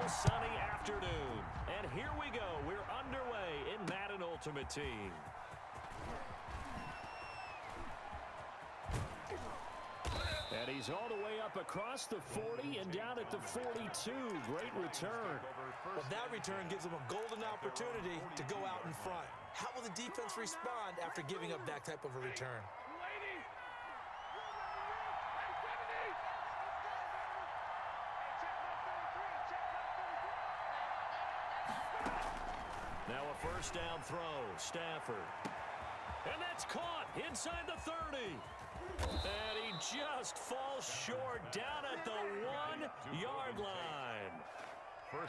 beautiful sunny afternoon. And here we go. We're underway in Madden Ultimate Team. And he's all the way up across the 40 and down at the 42. Great return. Well, that return gives them a golden opportunity to go out in front. How will the defense respond after giving up that type of a return? Now a first down throw, Stafford. And that's caught inside the 30. And he just falls short down at the 1-yard line.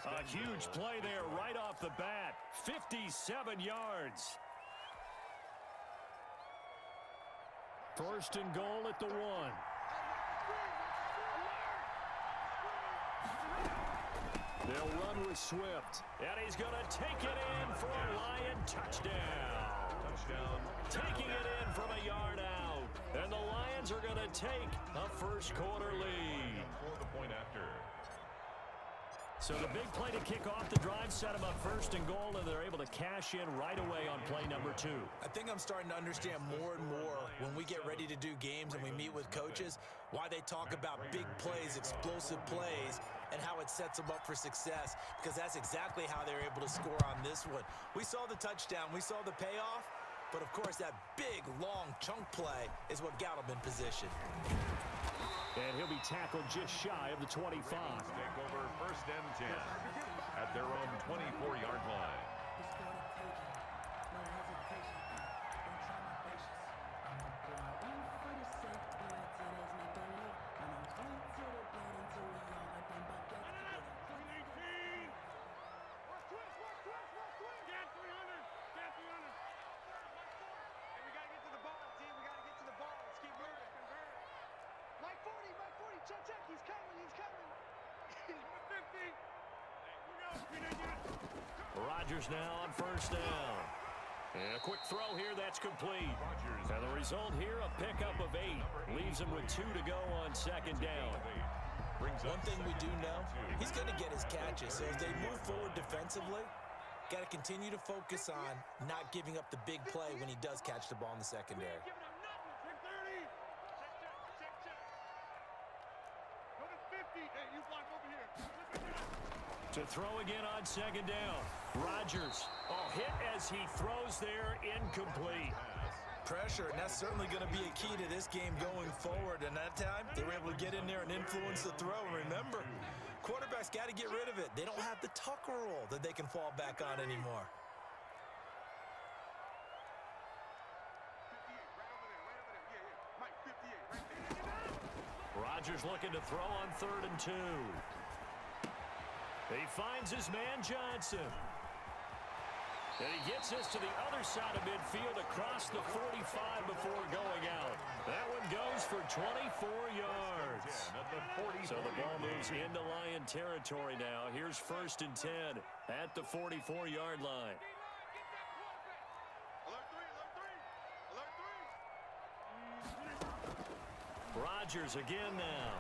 A huge play there right off the bat. 57 yards. First and goal at the 1. They'll run with Swift. And he's going to take it in for a Lion touchdown. Taking it in from a yard out. And the Lions are going to take a first quarter lead. So the big play to kick off the drive set them up first and goal, and they're able to cash in right away on play number 2. I think I'm starting to understand more and more when we get ready to do games and we meet with coaches, why they talk about big plays, explosive plays, and how it sets them up for success, because that's exactly how they're able to score on this one. We saw the touchdown, we saw the payoff, but of course that big, long chunk play is what got them in position. And he'll be tackled just shy of the 25. Take over first and 10 at their own 24-yard line. Rodgers now on first down. And a quick throw here that's complete. And the result here, a pickup of 8. Leaves him with 2 to go on second down. One thing we do know, he's going to get his catches. So as they move forward defensively, got to continue to focus on not giving up the big play when he does catch the ball in the secondary. To throw again on second down. Rodgers, hit as he throws there, incomplete. Pressure, and that's certainly going to be a key to this game going forward. And that time, they were able to get in there and influence the throw. Remember, quarterbacks got to get rid of it. They don't have the Tucker roll that they can fall back on anymore. Rodgers looking to throw on 3rd and 2. He finds his man Johnson. And he gets us to the other side of midfield across the 45 before going out. That one goes for 24 yards. So the ball moves into Lion territory now. Here's first and 10 at the 44-yard line. Rodgers again now.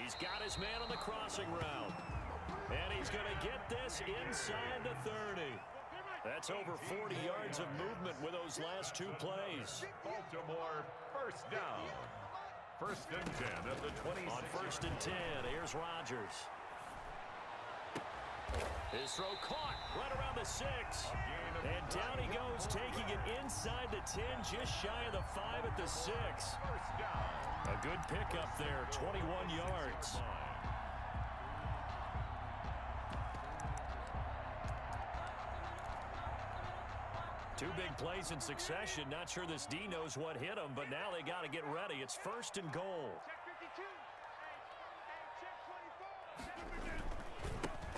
He's got his man on the crossing route. And he's going to get this inside the 30. That's over 40 yards of movement with those last 2 plays. Baltimore first down. First and 10 at the 20. On first and 10, here's Rodgers. His throw caught right around the 6. And down he goes, taking it inside the 10, just shy of the 5 at the 6. A good pickup there, 21 yards. Two big plays in succession. Not sure this D knows what hit him, but now they got to get ready. It's first and goal.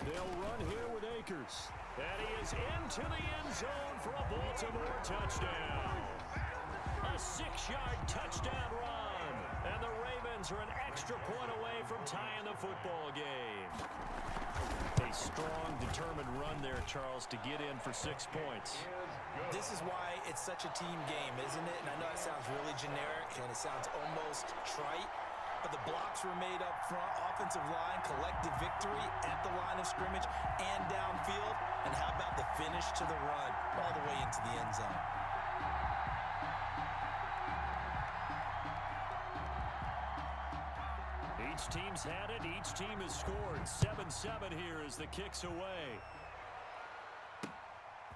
They'll run here with Akers. And he is into the end zone for a Baltimore touchdown. A 6-yard touchdown run. And the Ravens are an extra point away from tying the football game. A strong, determined run there, Charles, to get in for 6 points. This is why it's such a team game, isn't it? And I know it sounds really generic and it sounds almost trite, But the blocks were made up front. Offensive line, collective victory at the line of scrimmage and downfield. And how about the finish to the run all the way into the end zone? Each team's had it. Each team has scored. 7-7 here as the kick's away.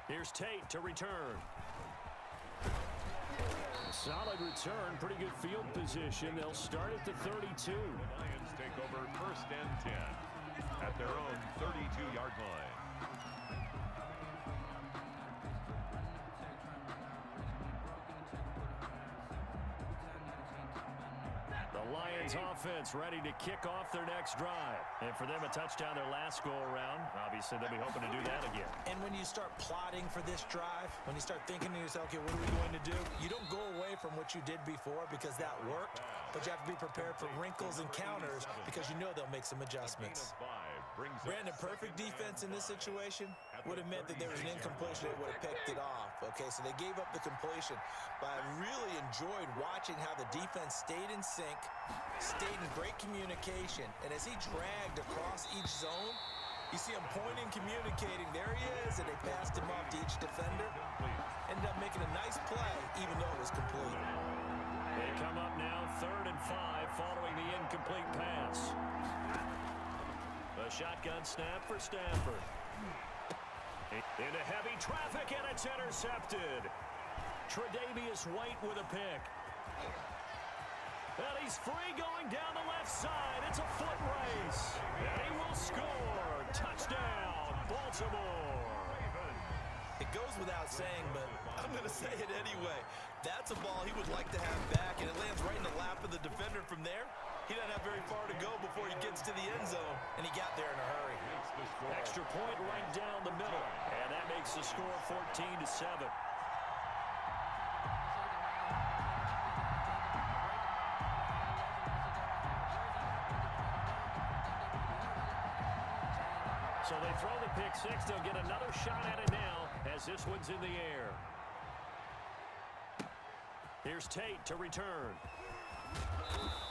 Here's Tate to return. Solid return. Pretty good field position. They'll start at the 32. The Lions take over 1st and 10 at their own 32-yard line. The Lions offense ready to kick off their next drive. And for them, a touchdown their last go-around. Obviously, they'll be hoping to do that again. And when you start plotting for this drive, when you start thinking to yourself, okay, what are we going to do? You don't go away from what you did before because that worked, but you have to be prepared for wrinkles and counters because you know they'll make some adjustments. Brandon, perfect defense in this situation would have meant that there was an incompletion that would have picked it off. Okay, so they gave up the completion, but I really enjoyed watching how the defense stayed in sync, stayed in great communication, and as he dragged across each zone, you see him pointing, communicating. There he is, and they passed him off to each defender. Ended up making a nice play, even though it was complete. They come up now 3rd and 5 following the incomplete pass. A shotgun snap for Stafford. Into heavy traffic, and it's intercepted. Tre'Davious White with a pick. And he's free going down the left side. It's a foot race. And he will score. Touchdown, Baltimore. It goes without saying, but I'm going to say it anyway. That's a ball he would like to have back, and it lands right in the lap of the defender from there. He doesn't have very far to go before he gets to the end zone, and he got there in a hurry. Extra point right down the middle, and that makes the score 14-7. So they throw the pick six. They'll get another shot at it now as this one's in the air. Here's Tate to return.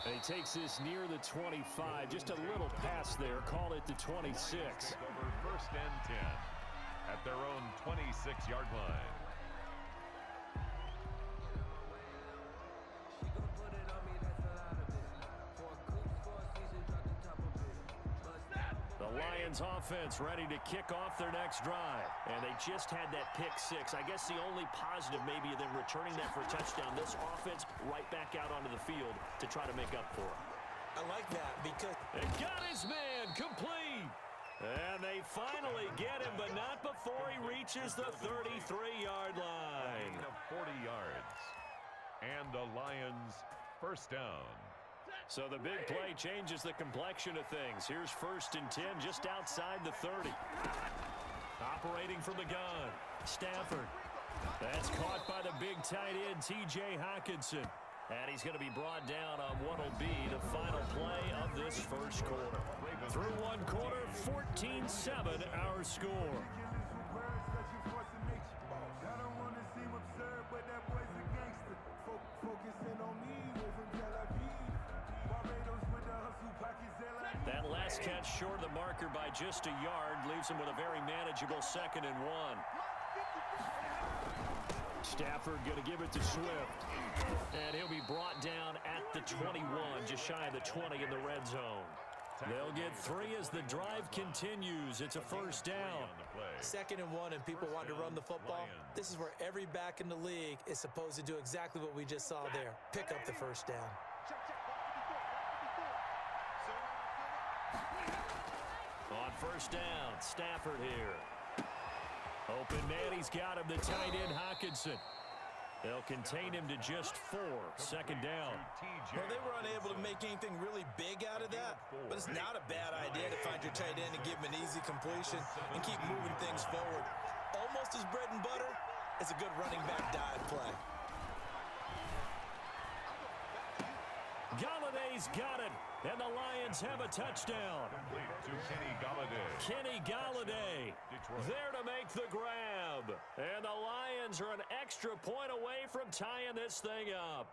And he takes this near the 25. Just a little pass there. Call it the 26. Over 1st and 10 at their own 26-yard line. The Lions offense ready to kick off their next drive. And they just had that pick six. I guess the only positive maybe than returning that for a touchdown. This offense right back out onto the field to try to make up for it. I like that because It got his man complete. And they finally get him, but not before he reaches the 33-yard line. Of 40 yards. And the Lions 1st down. So the big play changes the complexion of things. Here's 1st and 10 just outside the 30. Operating from the gun, Stafford. That's caught by the big tight end, T.J. Hockenson. And he's going to be brought down on what will be the final play of this first quarter. Through one quarter, 14-7 our score. That last catch short of the marker by just a yard leaves him with a very manageable 2nd and 1. Stafford going to give it to Swift. And he'll be brought down at the 21, just shy of the 20 in the red zone. They'll get 3 as the drive continues. It's a 1st down. 2nd and 1 and people want to run the football. This is where every back in the league is supposed to do exactly what we just saw there. Pick up the 1st down. On 1st down, Stafford here. Open man, he's got him, the tight end Hockenson. They'll contain him to just 4. 2nd down. Well, they were unable to make anything really big out of that, but it's not a bad idea to find your tight end and give him an easy completion and keep moving things forward. Almost as bread and butter as a good running back dive play. Galladay's got it, and the Lions have a touchdown. To Kenny Galladay. Kenny Galladay there to make the grab. And the Lions are an extra point away from tying this thing up.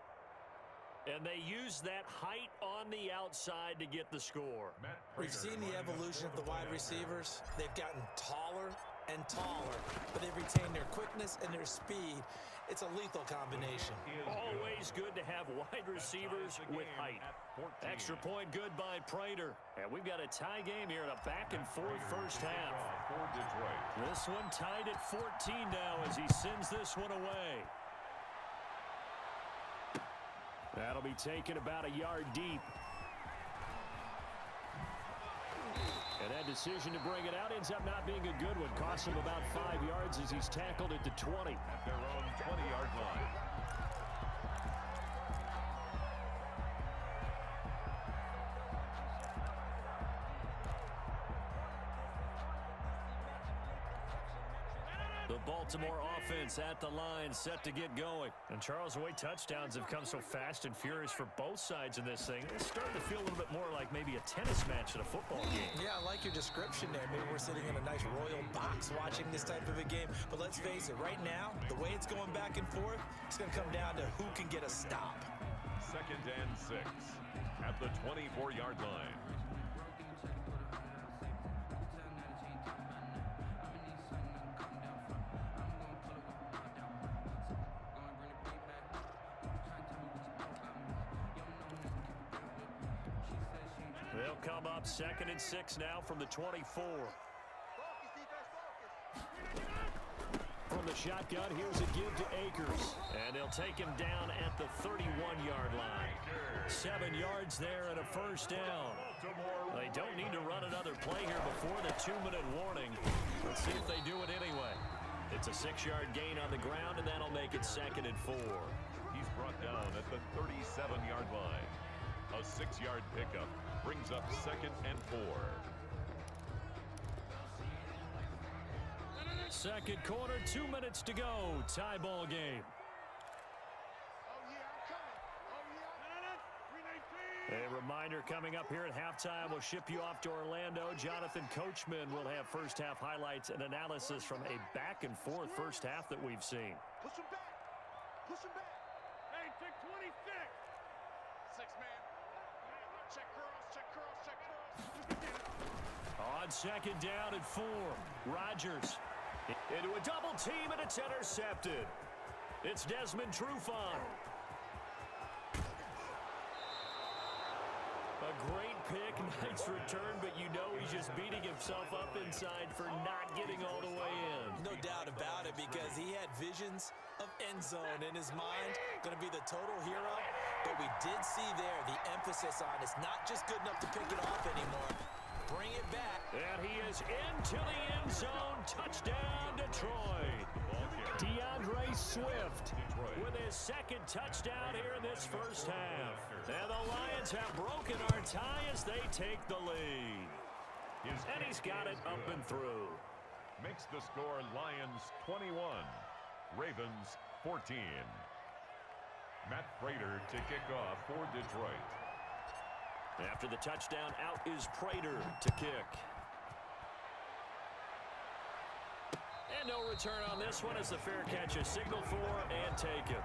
And they use that height on the outside to get the score. We've seen the evolution of the wide receivers. They've gotten taller and taller, but they've retained their quickness and their speed. It's a lethal combination. Always good to have wide receivers with height. Extra point good by Prater. And we've got a tie game here in a back-and-forth first half. This one tied at 14 now as he sends this one away. That'll be taken about a yard deep. And that decision to bring it out ends up not being a good one. Costs him about 5 yards as he's tackled at the 20. At their own 20-yard line. The Baltimore offense at the line, set to get going. And Charles, the way touchdowns have come so fast and furious for both sides in this thing, it's starting to feel a little bit more like maybe a tennis match at a football game. Yeah, I like your description there. Maybe we're sitting in a nice royal box watching this type of a game. But let's face it, right now, the way it's going back and forth, it's going to come down to who can get a stop. 2nd and 6 at the 24-yard line. They'll come up 2nd and 6 now from the 24. From the shotgun, here's a give to Akers. And they'll take him down at the 31-yard line. 7 yards there and a first down. They don't need to run another play here before the 2-minute warning. Let's see if they do it anyway. It's a 6-yard gain on the ground, and that'll make it 2nd and 4. He's brought down at the 37-yard line. A 6-yard pickup brings up 2nd and 4. Second quarter, 2 minutes to go. Tie ball game. A reminder coming up here at halftime, we'll ship you off to Orlando. Jonathan Coachman will have first half highlights and analysis from a back and forth first half that we've seen. Push him back. Push him back. Hey, take 26. 6-man. Check cross. On second down and 4, Rodgers into a double team, and it's intercepted. It's Desmond Trufant. A great pick, nice return, but you know he's just beating himself up inside for not getting all the way in. No doubt about it, because he had visions of end zone in his mind. Going to be the total hero. But we did see there the emphasis on it's not just good enough to pick it off anymore. Bring it back. And he is into the end zone. Touchdown, Detroit. DeAndre Swift with his second touchdown here in this first half. And the Lions have broken our tie as they take the lead. And he's got it up and through. Makes the score Lions 21, Ravens 14. Matt Prater to kick off for Detroit. After the touchdown, out is Prater to kick. And no return on this one as the fair catch is signaled for and taken.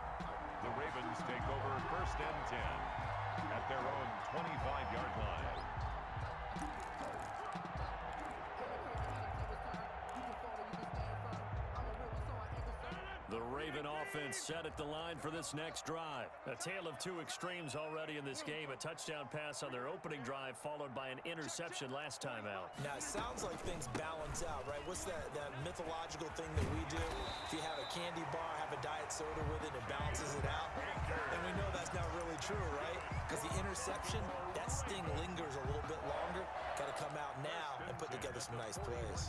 The Ravens take over 1st and 10 at their own 25-yard line. The Raven offense set at the line for this next drive. A tale of two extremes already in this game. A touchdown pass on their opening drive followed by an interception last time out. Now, it sounds like things balance out, right? What's that mythological thing that we do? If you have a candy bar, have a diet soda with it, it balances it out. And we know that's not really true, right? Because the interception, that sting lingers a little bit longer. Got to come out now and put together some nice plays.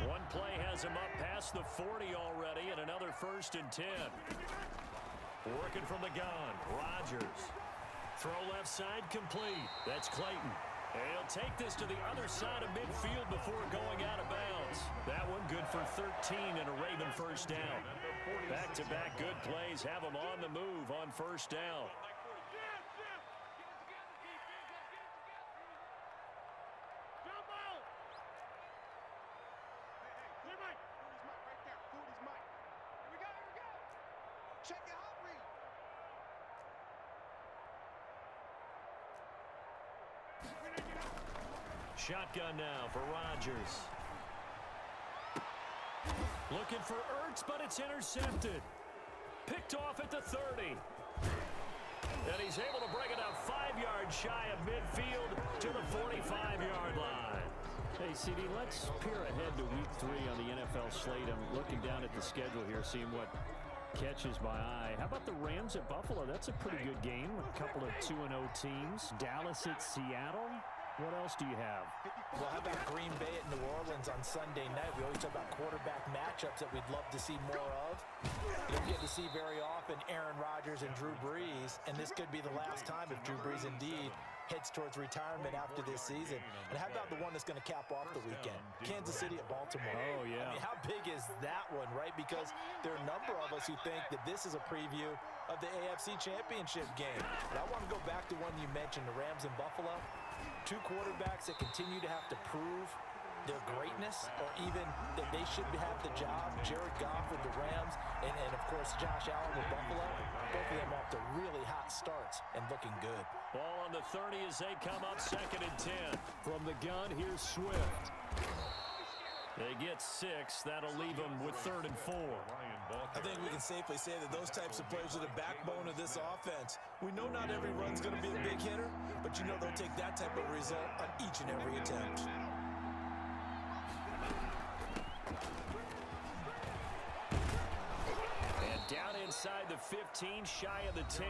One play has him up past the 40 already, and another 1st and 10. Working from the gun, Rodgers. Throw left side complete. That's Clayton. He'll take this to the other side of midfield before going out of bounds. That one good for 13 and a Raven first down. Back-to-back good plays have them on the move on first down. Check it out, read. Shotgun now for Rodgers. Looking for Ertz, but it's intercepted. Picked off at the 30. And he's able to bring it up 5 yards shy of midfield to the 45-yard line. Hey, CD, let's peer ahead to Week 3 on the NFL slate. I'm looking down at the schedule here, seeing what catches my eye. How about the Rams at Buffalo? That's a pretty good game. A couple of 2-0 teams. Dallas at Seattle. What else do you have? Well, how about Green Bay at New Orleans on Sunday night? We always talk about quarterback matchups that we'd love to see more of. You don't get to see very often Aaron Rodgers and Drew Brees, and this could be the last time if Drew Brees indeed heads towards retirement after this season. And how about the one that's going to cap off the weekend? Kansas City at Baltimore. Oh, yeah. I mean, how big is that one, right? Because there are a number of us who think that this is a preview of the AFC Championship game. But I want to go back to one you mentioned, the Rams in Buffalo. Two quarterbacks that continue to have to prove their greatness or even that they should have the job. Jared Goff with the Rams and of course, Josh Allen with Buffalo. Both of them off to really hot starts and looking good. Ball on the 30 as they come up 2nd and 10. From the gun, here's Swift. They get 6. That'll leave them with 3rd and 4. I think we can safely say that those types of players are the backbone of this offense. We know not every run's going to be a big hitter, but you know they'll take that type of result on each and every attempt. And down inside the 15, shy of the 10.